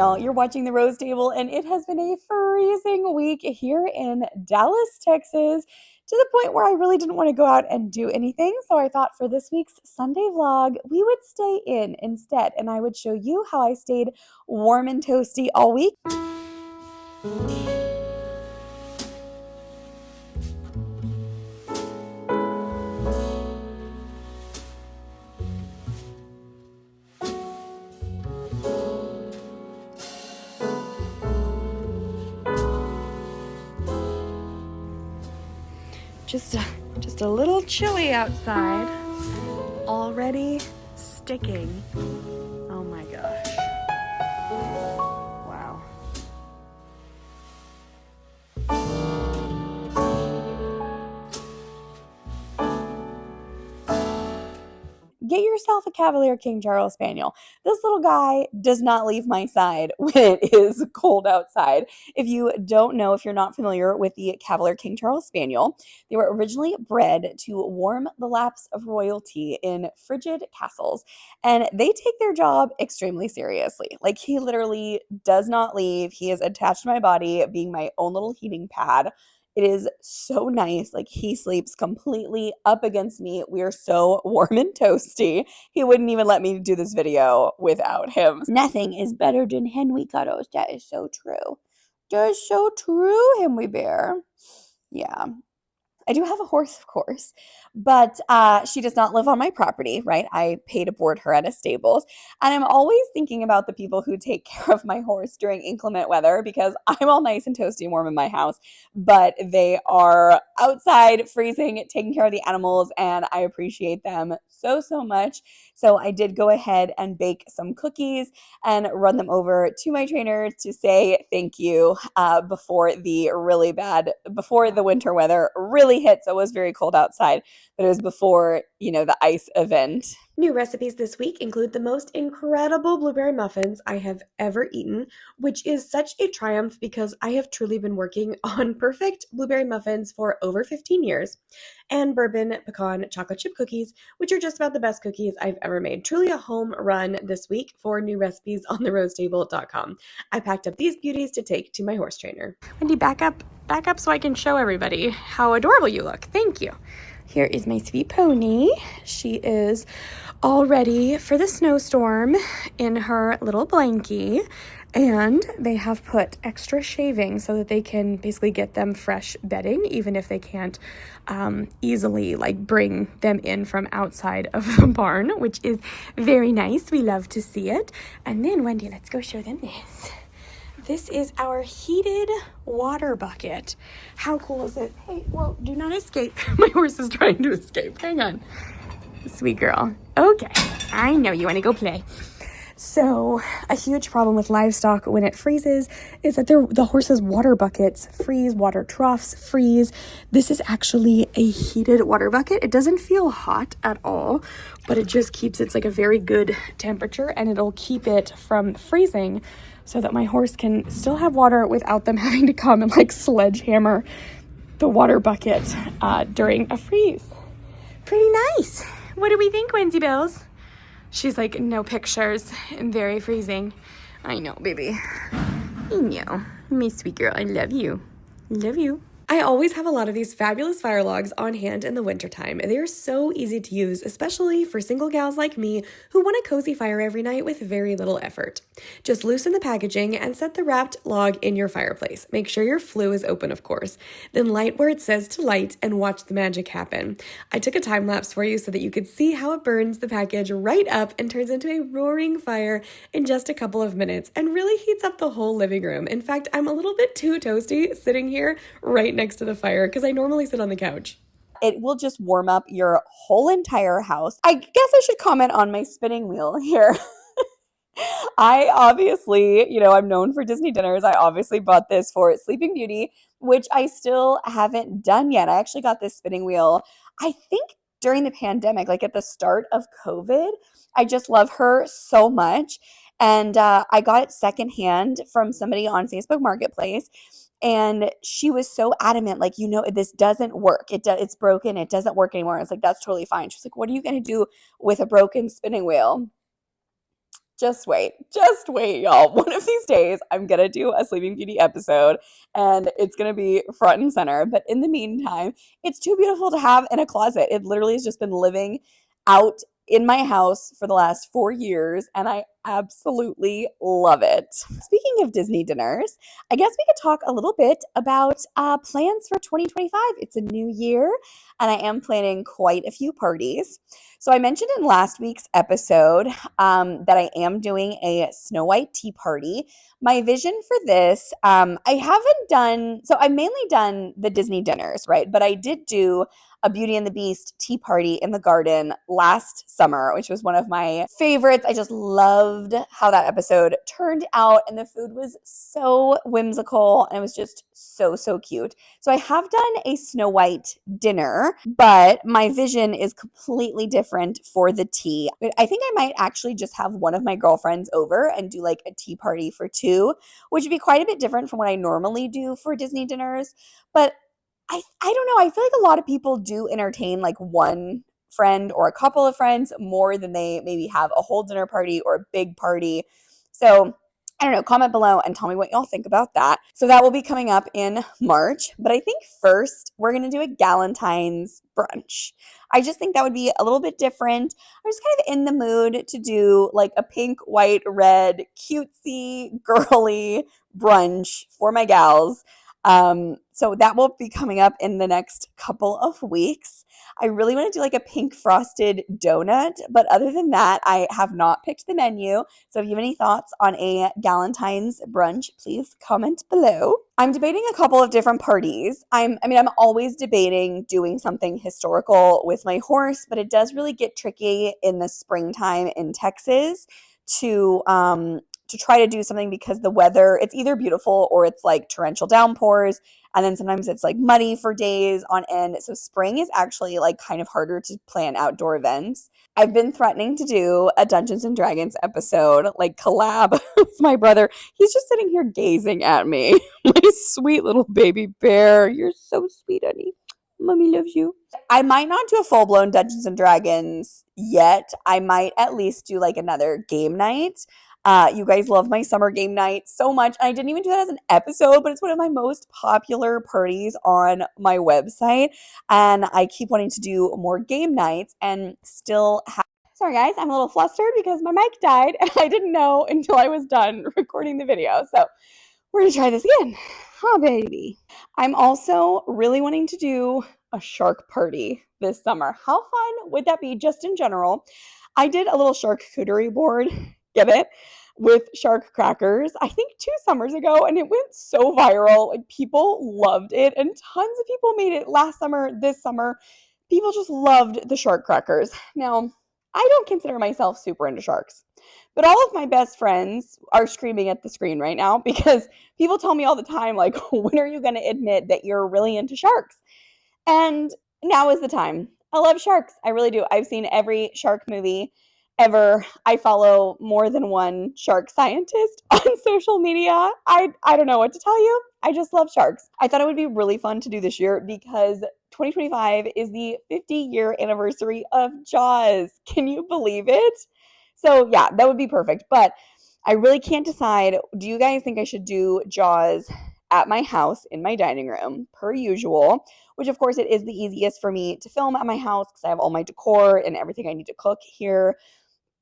Danielle. You're watching The Rose Table, and it has been a freezing week here in Dallas, Texas, to the point where I really didn't want to go out and do anything. So I thought for this week's Sunday vlog, we would stay in instead, and I would show you how I stayed warm and toasty all week. Just a little chilly outside, already sticking. Oh my gosh. Wow. Get yourself a Cavalier King Charles Spaniel. This little guy does not leave my side when it is cold outside. If you don't know, if you're not familiar with the Cavalier King Charles Spaniel, they were originally bred to warm the laps of royalty in frigid castles, and they take their job extremely seriously. Like, he literally does not leave. He is attached to my body, being my own little heating pad. It is so nice. Like, he sleeps completely up against me. We are so warm and toasty. He wouldn't even let me do this video without him. Nothing is better than Henry cuddles. That is so true. That is so true, Henry Bear. Yeah. I do have a horse, of course, but she does not live on my property, right? I pay to board her at a stables. And I'm always thinking about the people who take care of my horse during inclement weather, because I'm all nice and toasty and warm in my house, but they are outside freezing, taking care of the animals, and I appreciate them so, so much. So I did go ahead and bake some cookies and run them over to my trainer to say thank you before the winter weather really hit. So it was very cold outside, but it was before, the ice event. New recipes this week include the most incredible blueberry muffins I have ever eaten, which is such a triumph because I have truly been working on perfect blueberry muffins for over 15 years, and bourbon pecan chocolate chip cookies, which are just about the best cookies I've ever made. Truly a home run this week for new recipes on therosestable.com. I packed up these beauties to take to my horse trainer. Wendy, back up so I can show everybody how adorable you look. Thank you. Here is my sweet pony. She is all ready for the snowstorm in her little blankie, and they have put extra shaving so that they can basically get them fresh bedding, even if they can't easily bring them in from outside of the barn, which is very nice. We love to see it. And then, Wendy, let's go show them this. This is our heated water bucket. How cool is it? Hey, well, do not escape. My horse is trying to escape. Hang on. Sweet girl. Okay, I know you want to go play. So a huge problem with livestock when it freezes is that the horses' water buckets freeze, water troughs freeze. This is actually a heated water bucket. It doesn't feel hot at all, but it just keeps it's like a very good temperature, and it'll keep it from freezing so that my horse can still have water without them having to come and sledgehammer the water bucket during a freeze. Pretty nice. What do we think, Wendy Bells? She's like, no pictures, and very freezing. I know, baby. I know. My sweet girl, I love you. Love you. I always have a lot of these fabulous fire logs on hand in the wintertime. They are so easy to use, especially for single gals like me who want a cozy fire every night with very little effort. Just loosen the packaging and set the wrapped log in your fireplace. Make sure your flue is open, of course. Then light where it says to light and watch the magic happen. I took a time lapse for you so that you could see how it burns the package right up and turns into a roaring fire in just a couple of minutes and really heats up the whole living room. In fact, I'm a little bit too toasty sitting here right next to the fire because I normally sit on the couch. It will just warm up your whole entire house. I guess I should comment on my spinning wheel here. I obviously, I'm known for Disney dinners. I obviously bought this for Sleeping Beauty, which I still haven't done yet. I actually got this spinning wheel, I think during the pandemic, at the start of COVID. I just love her so much. And I got it secondhand from somebody on Facebook Marketplace. And she was so adamant, this doesn't work. It's broken. It doesn't work anymore. I was like, that's totally fine. She's like, what are you going to do with a broken spinning wheel? Just wait, y'all. One of these days, I'm gonna do a Sleeping Beauty episode and it's gonna be front and center. But in the meantime, it's too beautiful to have in a closet. It literally has just been living out in my house for the last 4 years, and I absolutely love it. Speaking of Disney dinners, I guess we could talk a little bit about plans for 2025. It's a new year, and I am planning quite a few parties. So I mentioned in last week's episode that I am doing a Snow White tea party. My vision for this, I haven't done, so I've mainly done the Disney dinners, right? But I did do a Beauty and the Beast tea party in the garden last summer, which was one of my favorites. I just loved how that episode turned out, and the food was so whimsical and it was just so, so cute. So I have done a Snow White dinner, but my vision is completely different for the tea. I think I might actually just have one of my girlfriends over and do like a tea party for two, which would be quite a bit different from what I normally do for Disney dinners. But I don't know. I feel like a lot of people do entertain like one friend or a couple of friends more than they maybe have a whole dinner party or a big party. So I don't know. Comment below and tell me what y'all think about that. So that will be coming up in March. But I think first we're going to do a Galentine's brunch. I just think that would be a little bit different. I'm just kind of in the mood to do like a pink, white, red, cutesy, girly brunch for my gals. So that will be coming up in the next couple of weeks. I really want to do like a pink frosted donut, but other than that, I have not picked the menu. So if you have any thoughts on a Galentine's brunch, please comment below. I'm debating a couple of different parties. I'm always debating doing something historical with my horse, but it does really get tricky in the springtime in Texas to try to do something because the weather, it's either beautiful or it's like torrential downpours. And then sometimes it's like muddy for days on end. So spring is actually like kind of harder to plan outdoor events. I've been threatening to do a Dungeons and Dragons episode, like collab with my brother. He's just sitting here gazing at me. My sweet little baby bear. You're so sweet, honey. Mommy loves you. I might not do a full-blown Dungeons and Dragons yet. I might at least do like another game night. You guys love my summer game night so much. I didn't even do that as an episode, but it's one of my most popular parties on my website. And I keep wanting to do more game nights and still have. Sorry, guys, I'm a little flustered because my mic died and I didn't know until I was done recording the video. So we're going to try this again. Oh, baby. I'm also really wanting to do a shark party this summer. How fun would that be just in general? I did a little charcuterie board, get it, with shark crackers, I think 2 summers ago, and it went so viral. Like, people loved it, and tons of people made it last summer, this summer. People just loved the shark crackers. Now, I don't consider myself super into sharks, but all of my best friends are screaming at the screen right now because people tell me all the time, like, when are you going to admit that you're really into sharks? And now is the time. I love sharks. I really do. I've seen every shark movie ever. I follow more than one shark scientist on social media. I don't know what to tell you. I just love sharks. I thought it would be really fun to do this year because 2025 is the 50-year anniversary of Jaws. Can you believe it? So yeah, that would be perfect. But I really can't decide. Do you guys think I should do Jaws at my house in my dining room per usual? Which of course it is the easiest for me to film at my house because I have all my decor and everything I need to cook here.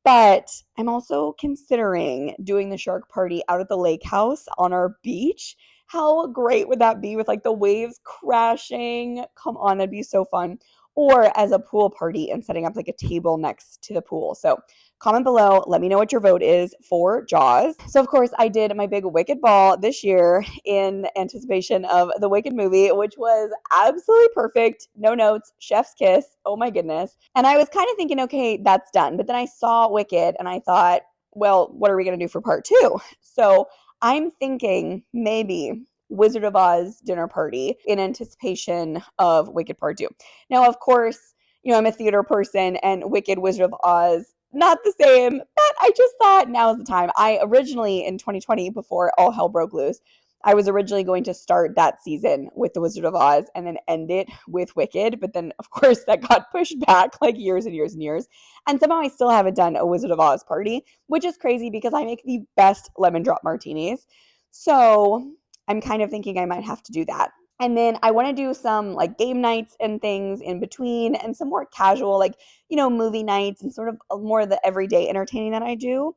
But I'm also considering doing the shark party out at the lake house on our beach. How great would that be with like the waves crashing? Come on, that'd be so fun. Or as a pool party and setting up like a table next to the pool. So comment below. Let me know what your vote is for Jaws. So of course I did my big Wicked ball this year in anticipation of the Wicked movie, which was absolutely perfect. No notes, chef's kiss. Oh my goodness. And I was kind of thinking, okay, that's done. But then I saw Wicked and I thought, well, what are we going to do for part 2? So I'm thinking maybe Wizard of Oz dinner party in anticipation of Wicked Part 2. Now, of course, I'm a theater person and Wicked, Wizard of Oz, not the same, but I just thought now is the time. I originally in 2020, before all hell broke loose, I was originally going to start that season with The Wizard of Oz and then end it with Wicked, but then of course that got pushed back like years and years and years. And somehow I still haven't done a Wizard of Oz party, which is crazy because I make the best lemon drop martinis. So I'm kind of thinking I might have to do that. And then I want to do some like game nights and things in between and some more casual, like, movie nights and sort of more of the everyday entertaining that I do.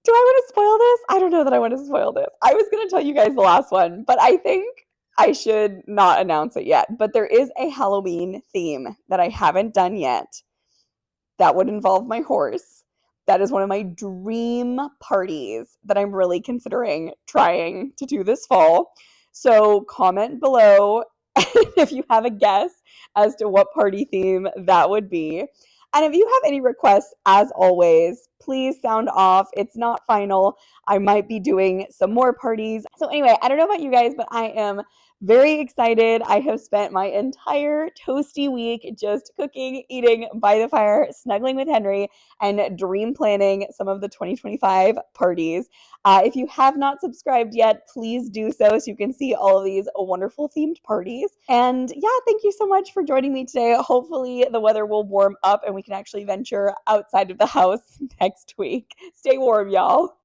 Do I want to spoil this? I don't know that I want to spoil this. I was going to tell you guys the last one, but I think I should not announce it yet. But there is a Halloween theme that I haven't done yet that would involve my horse. That is one of my dream parties that I'm really considering trying to do this fall. So comment below if you have a guess as to what party theme that would be. And if you have any requests, as always, please sound off. It's not final. I might be doing some more parties. So anyway, I don't know about you guys, but I am very excited. I have spent my entire toasty week just cooking, eating by the fire, snuggling with Henry, and dream planning some of the 2025 parties. If you have not subscribed yet, please do so you can see all of these wonderful themed parties. And yeah, thank you so much for joining me today. Hopefully the weather will warm up and we can actually venture outside of the house next week. Stay warm, y'all.